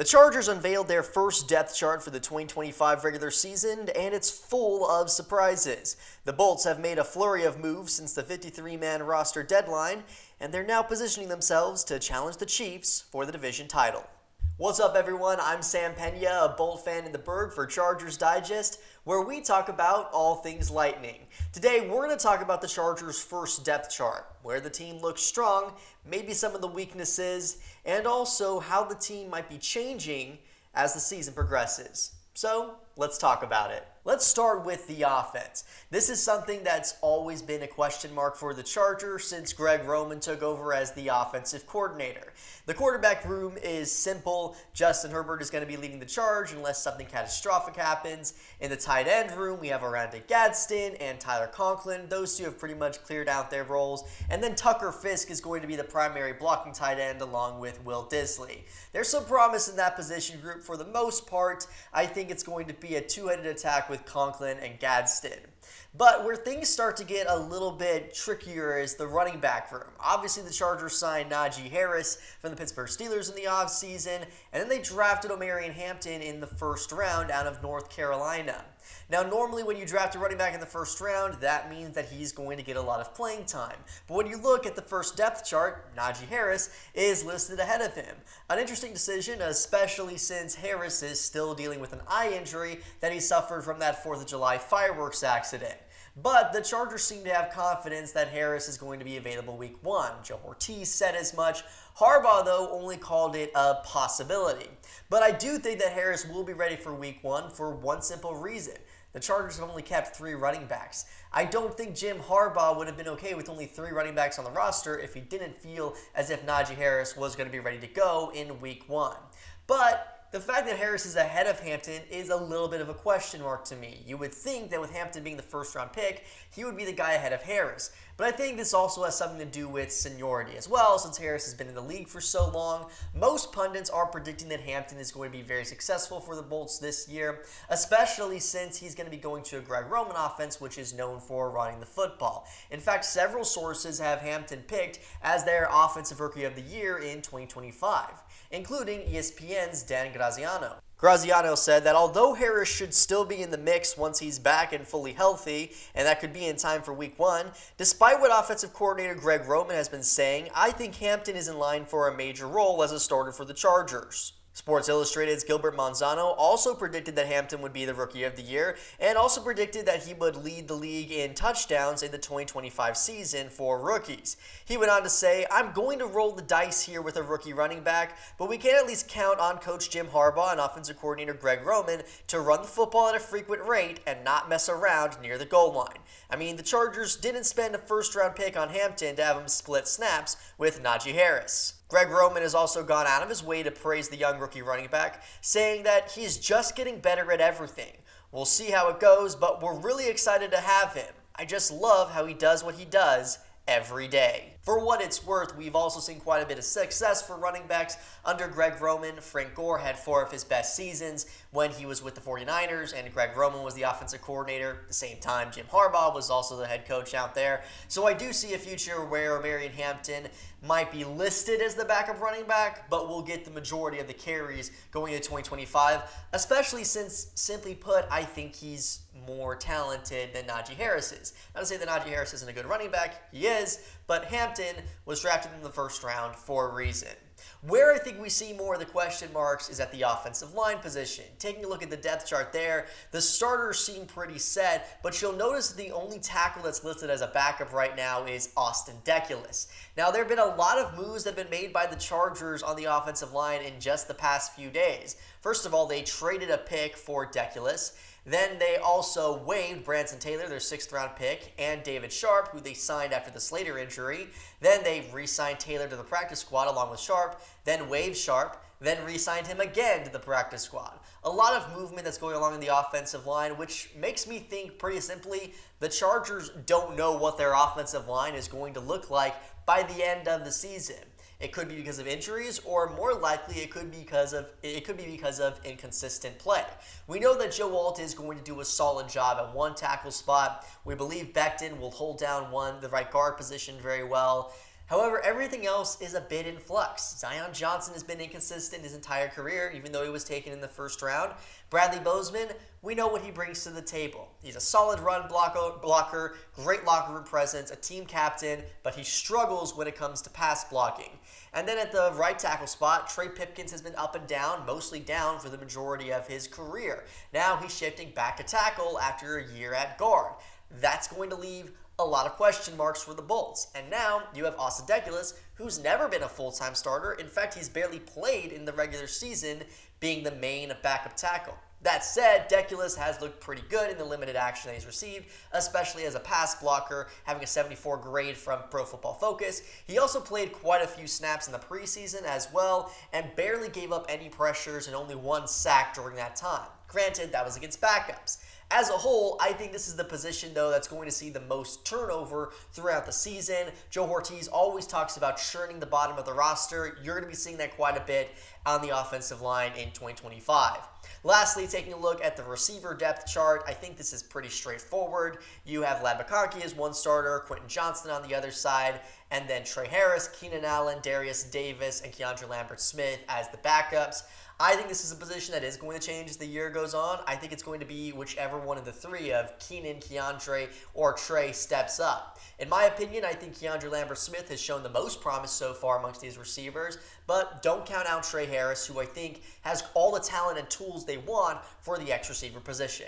The Chargers unveiled their first depth chart for the 2025 regular season, and it's full of surprises. The Bolts have made a flurry of moves since the 53-man roster deadline, and they're now positioning themselves to challenge the Chiefs for the division title. What's up, everyone? I'm Sam Peña, a Bolt fan in the Berg for Chargers Digest, where we talk about all things Lightning. Today, we're going to talk about the Chargers' first depth chart, where the team looks strong, maybe some of the weaknesses, and also how the team might be changing as the season progresses. So, let's talk about it. Let's start with the offense. This is something that's always been a question mark for the Chargers since Greg Roman took over as the offensive coordinator. The quarterback room is simple. Justin Herbert is going to be leading the charge unless something catastrophic happens. In the tight end room, we have Omarion Hampton and Tyler Conklin. Those two have pretty much cleared out their roles. And then Tucker Fisk is going to be the primary blocking tight end along with Will Dissly. There's some promise in that position group for the most part. I think it's going to be a two-headed attack with Conklin and Gadsden. But where things start to get a little bit trickier is the running back room. Obviously, the Chargers signed Najee Harris from the Pittsburgh Steelers in the offseason, and then they drafted Omarion Hampton in the first round out of North Carolina. Now, normally when you draft a running back in the first round, that means that he's going to get a lot of playing time. But when you look at the first depth chart, Najee Harris is listed ahead of him. An interesting decision, especially since Harris is still dealing with an eye injury that he suffered from that 4th of July fireworks accident. But the Chargers seem to have confidence that Harris is going to be available week 1. Joe Hortiz said as much. Harbaugh, though, only called it a possibility. But I do think that Harris will be ready for week 1 for one simple reason. The Chargers have only kept 3 running backs. I don't think Jim Harbaugh would have been okay with only 3 running backs on the roster if he didn't feel as if Najee Harris was going to be ready to go in week 1. But the fact that Harris is ahead of Hampton is a little bit of a question mark to me. You would think that with Hampton being the first-round pick, he would be the guy ahead of Harris. But I think this also has something to do with seniority as well, since Harris has been in the league for so long. Most pundits are predicting that Hampton is going to be very successful for the Bolts this year, especially since he's going to be going to a Greg Roman offense, which is known for running the football. In fact, several sources have Hampton picked as their Offensive Rookie of the Year in 2025, including ESPN's Dan Graziano. Graziano said that although Harris should still be in the mix once he's back and fully healthy, and that could be in time for week 1, despite what offensive coordinator Greg Roman has been saying, I think Hampton is in line for a major role as a starter for the Chargers. Sports Illustrated's Gilbert Manzano also predicted that Hampton would be the Rookie of the Year and also predicted that he would lead the league in touchdowns in the 2025 season for rookies. He went on to say, I'm going to roll the dice here with a rookie running back, but we can at least count on Coach Jim Harbaugh and offensive coordinator Greg Roman to run the football at a frequent rate and not mess around near the goal line. I mean, the Chargers didn't spend a first-round pick on Hampton to have him split snaps with Najee Harris. Greg Roman has also gone out of his way to praise the young rookie running back, saying that he's just getting better at everything. We'll see how it goes, but we're really excited to have him. I just love how he does what he does every day. For what it's worth, we've also seen quite a bit of success for running backs under Greg Roman. Frank Gore had 4 of his best seasons when he was with the 49ers, and Greg Roman was the offensive coordinator. At the same time, Jim Harbaugh was also the head coach out there. So I do see a future where Omarion Hampton might be listed as the backup running back, but will get the majority of the carries going into 2025, especially since, simply put, I think he's more talented than Najee Harris is. Not to say that Najee Harris isn't a good running back, he is, but Hampton was drafted in the first round for a reason. Where I think we see more of the question marks is at the offensive line position. Taking a look at the depth chart there, the starters seem pretty set, but you'll notice that the only tackle that's listed as a backup right now is Austin Deculus. Now, there have been a lot of moves that have been made by the Chargers on the offensive line in just the past few days. First of all, they traded a pick for Deculus. Then they also waived Branson Taylor, their 6th-round pick, and David Sharp, who they signed after the Slater injury. Then they re-signed Taylor to the practice squad along with Sharp, then waived Sharp, then re-signed him again to the practice squad. A lot of movement that's going along in the offensive line, which makes me think pretty simply the Chargers don't know what their offensive line is going to look like by the end of the season. It could be because of injuries, or more likely it could be because of inconsistent play. We know that Joe Alt is going to do a solid job at one tackle spot. We believe Becton will hold down the right guard position very well. However, everything else is a bit in flux. Zion Johnson has been inconsistent his entire career, even though he was taken in the first round. Bradley Bozeman, we know what he brings to the table. He's a solid run blocker, great locker room presence, a team captain, but he struggles when it comes to pass blocking. And then at the right tackle spot, Trey Pipkins has been up and down, mostly down for the majority of his career. Now he's shifting back to tackle after a year at guard. That's going to leave a lot of question marks for the Bolts. And now you have Austin Deculus, who's never been a full-time starter. In fact, he's barely played in the regular season, being the main backup tackle. That said, Deculus has looked pretty good in the limited action that he's received, especially as a pass blocker, having a 74 grade from Pro Football Focus. He also played quite a few snaps in the preseason as well, and barely gave up any pressures and only 1 sack during that time. Granted, that was against backups. As a whole, I think this is the position, though, that's going to see the most turnover throughout the season. Joe Hortiz always talks about churning the bottom of the roster. You're going to be seeing that quite a bit on the offensive line in 2025. Lastly, taking a look at the receiver depth chart, I think this is pretty straightforward. You have McConkey as one starter, Quentin Johnston on the other side, and then Trey Harris, Keenan Allen, Darius Davis, and Keandre Lambert-Smith as the backups. I think this is a position that is going to change as the year goes on. I think it's going to be whichever one of the three of Keenan, Keandre, or Trey steps up. In my opinion, I think Keandre Lambert-Smith has shown the most promise so far amongst these receivers, but don't count out Trey Harris, who I think has all the talent and tools they want for the X receiver position.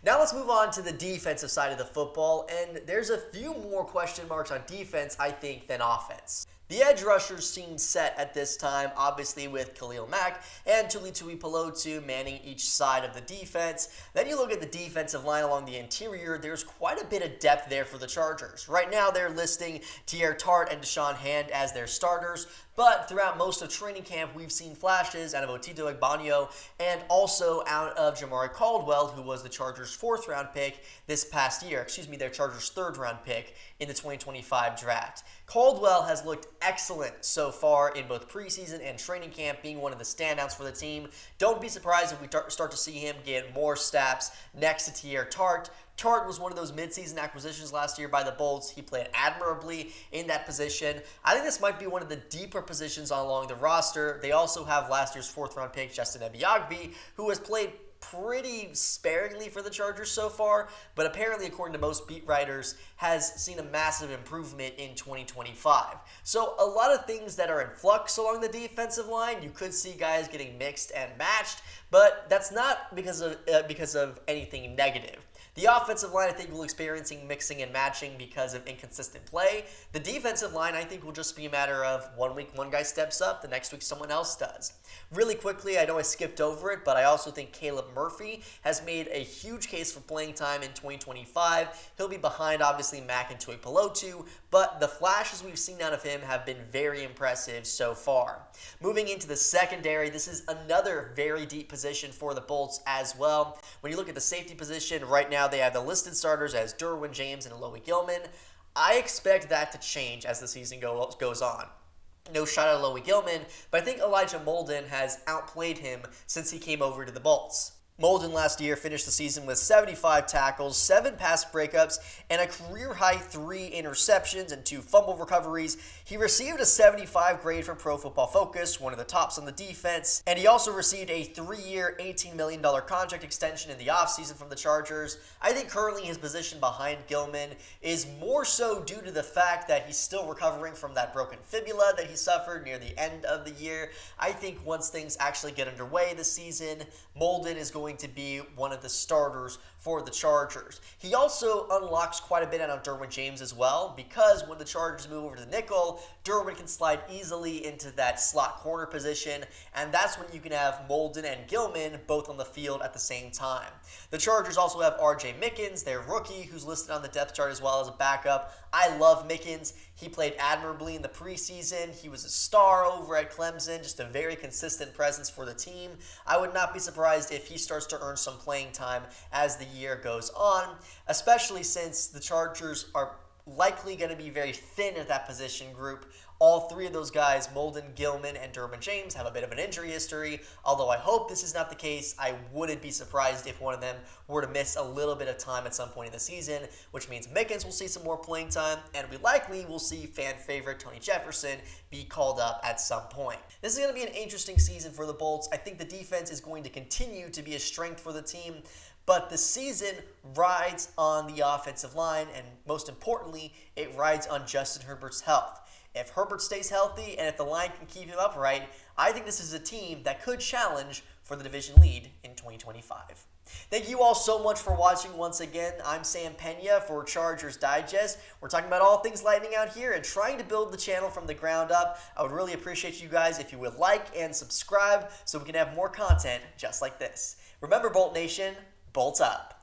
Now let's move on to the defensive side of the football, and there's a few more question marks on defense, I think, than offense. The edge rushers seem set at this time, obviously with Khalil Mack and Tuli Tuipulotu manning each side of the defense. Then you look at the defensive line along the interior, there's quite a bit of depth there for the Chargers. Right now they're listing Teair Tart and Deshaun Hand as their starters, but throughout most of training camp, we've seen flashes out of Otito Egbanio and also out of Jamari Caldwell, who was the Chargers' 4th round pick this past year. Their Chargers' 3rd round pick in the 2025 draft. Caldwell has looked excellent so far in both preseason and training camp, being one of the standouts for the team. Don't be surprised if we start to see him get more snaps next to Teair Tart. Tart was one of those midseason acquisitions last year by the Bolts. He played admirably in that position. I think this might be one of the deeper positions along the roster. They also have last year's 4th round pick, Justin Herbert, who has played pretty sparingly for the Chargers so far, but apparently, according to most beat writers, has seen a massive improvement in 2025. So a lot of things that are in flux along the defensive line. You could see guys getting mixed and matched, but that's not because of anything negative. The offensive line, I think, will experiencing mixing and matching because of inconsistent play. The defensive line, I think, will just be a matter of 1 week one guy steps up, the next week someone else does. Really quickly, I know I skipped over it, but I also think Caleb Murphy has made a huge case for playing time in 2025. He'll be behind, obviously, Mack and Tuipulotu, but the flashes we've seen out of him have been very impressive so far. Moving into the secondary, this is another very deep position for the Bolts as well. When you look at the safety position, right now they have the listed starters as Derwin James and Alohi Gilman. I expect that to change as the season goes on. No shot at Alohi Gilman, but I think Elijah Molden has outplayed him since he came over to the Bolts. Molden last year finished the season with 75 tackles, 7 pass breakups, and a career-high 3 interceptions and 2 fumble recoveries. He received a 75 grade from Pro Football Focus, one of the tops on the defense, and he also received a 3-year, $18 million contract extension in the offseason from the Chargers. I think currently his position behind Gilman is more so due to the fact that he's still recovering from that broken fibula that he suffered near the end of the year. I think once things actually get underway this season, Molden is going to be one of the starters for the Chargers. He also unlocks quite a bit out of Derwin James as well, because when the Chargers move over to the nickel, Derwin can slide easily into that slot corner position, and that's when you can have Molden and Gilman both on the field at the same time. The Chargers also have R.J. Mickens, their rookie, who's listed on the depth chart as well as a backup. I love Mickens. He played admirably in the preseason. He was a star over at Clemson, just a very consistent presence for the team. I would not be surprised if he starts to earn some playing time as the year goes on, especially since the Chargers are likely going to be very thin at that position group All three of those guys, Molden, Gilman, and Derwin James, have a bit of an injury history. Although I hope this is not the case, I wouldn't be surprised if one of them were to miss a little bit of time at some point in the season, which means Mickens will see some more playing time, and we likely will see fan favorite Tony Jefferson be called up at some point. This is going to be an interesting season for the Bolts. I think the defense is going to continue to be a strength for the team, but the season rides on the offensive line, and most importantly, it rides on Justin Herbert's health. If Herbert stays healthy and if the line can keep him upright, I think this is a team that could challenge for the division lead in 2025. Thank you all so much for watching once again. I'm Sam Peña for Chargers Digest. We're talking about all things Lightning out here and trying to build the channel from the ground up. I would really appreciate you guys if you would like and subscribe so we can have more content just like this. Remember, Bolt Nation, Bolt up.